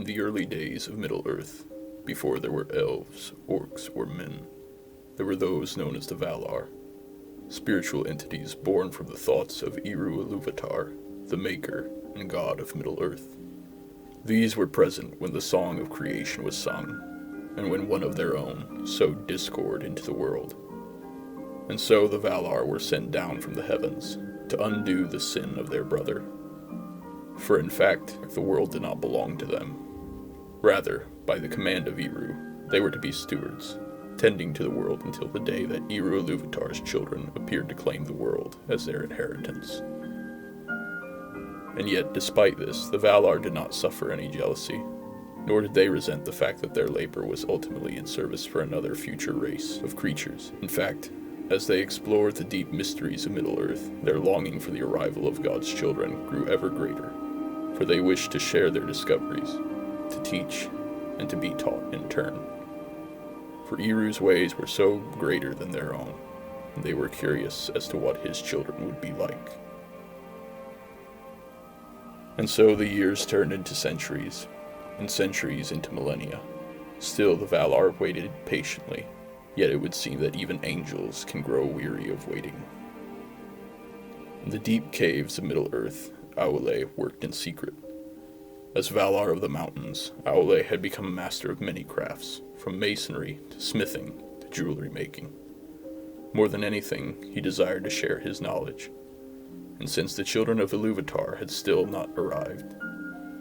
the early days of Middle-earth, before there were elves, orcs, or men, there were those known as the Valar, spiritual entities born from the thoughts of Eru Illuvatar, the maker and god of Middle-earth. These were present when the song of creation was sung, and when one of their own sowed discord into the world. And so the Valar were sent down from the heavens to undo the sin of their brother. For in fact, the world did not belong to them. Rather, by the command of Eru, they were to be stewards, tending to the world until the day that Eru Illuvatar's children appeared to claim the world as their inheritance. And yet, despite this, the Valar did not suffer any jealousy, nor did they resent the fact that their labor was ultimately in service for another future race of creatures. In fact, as they explored the deep mysteries of Middle-earth, their longing for the arrival of God's children grew ever greater, for they wished to share their discoveries, to teach, and to be taught in turn. For Eru's ways were so greater than their own, and they were curious as to what his children would be like. And so the years turned into centuries, and centuries into millennia. Still the Valar waited patiently, yet it would seem that even angels can grow weary of waiting. In the deep caves of Middle-earth, Aule worked in secret. As Valar of the Mountains, Aule had become a master of many crafts, from masonry to smithing to jewelry making. More than anything, he desired to share his knowledge. And since the children of Ilúvatar had still not arrived,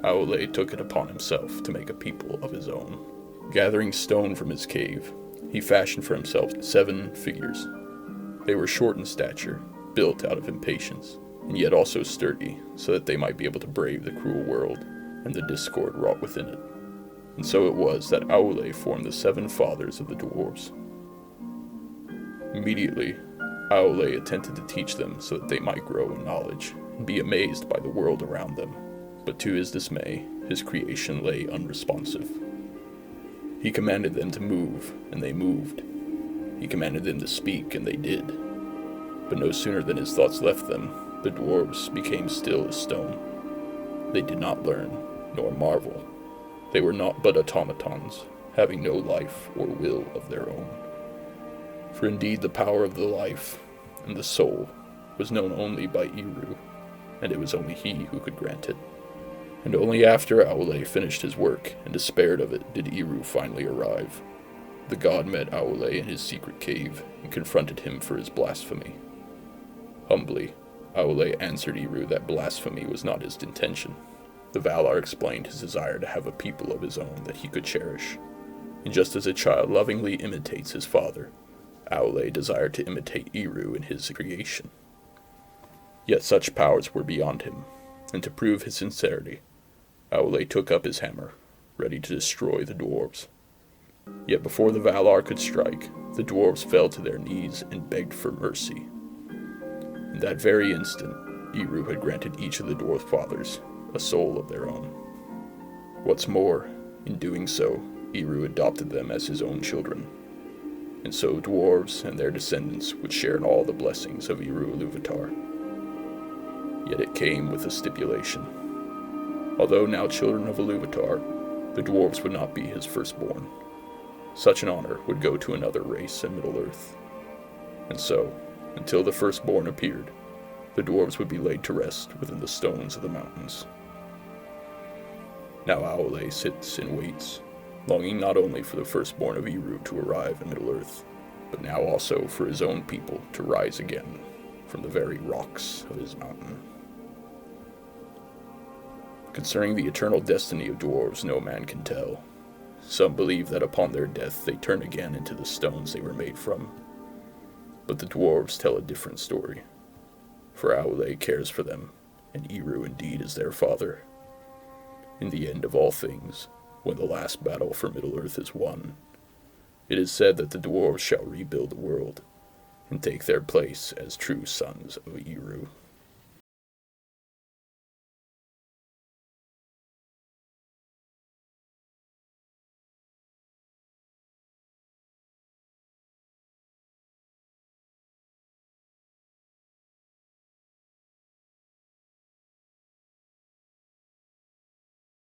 Aule took it upon himself to make a people of his own. Gathering stone from his cave, he fashioned for himself 7 figures. They were short in stature, built out of impatience, and yet also sturdy, so that they might be able to brave the cruel world and the discord wrought within it. And so it was that Aule formed the 7 fathers of the Dwarves. Immediately, Aule attempted to teach them so that they might grow in knowledge and be amazed by the world around them. But to his dismay, his creation lay unresponsive. He commanded them to move, and they moved. He commanded them to speak, and they did. But no sooner than his thoughts left them, the dwarves became still as stone. They did not learn, nor marvel. They were naught but automatons, having no life or will of their own. For indeed the power of the life and the soul was known only by Eru, and it was only he who could grant it. And only after Aule finished his work and despaired of it did Eru finally arrive. The god met Aule in his secret cave and confronted him for his blasphemy. Humbly, Aule answered Eru that blasphemy was not his intention. The Valar explained his desire to have a people of his own that he could cherish. And just as a child lovingly imitates his father, Aule desired to imitate Eru in his creation. Yet such powers were beyond him, and to prove his sincerity, Aule took up his hammer, ready to destroy the dwarves. Yet before the Valar could strike, the dwarves fell to their knees and begged for mercy. In that very instant, Eru had granted each of the dwarf fathers a soul of their own. What's more, in doing so, Eru adopted them as his own children. And so dwarves and their descendants would share in all the blessings of Eru Illuvatar. Yet it came with a stipulation. Although now children of Ilúvatar, the dwarves would not be his firstborn. Such an honor would go to another race in Middle-earth. And so, until the firstborn appeared, the dwarves would be laid to rest within the stones of the mountains. Now Aule sits and waits, longing not only for the firstborn of Eru to arrive in Middle-earth, but now also for his own people to rise again from the very rocks of his mountain. Concerning the eternal destiny of dwarves, no man can tell. Some believe that upon their death they turn again into the stones they were made from. But the dwarves tell a different story, for Aule cares for them, and Eru indeed is their father. In the end of all things, when the last battle for Middle-earth is won, it is said that the dwarves shall rebuild the world, and take their place as true sons of Eru.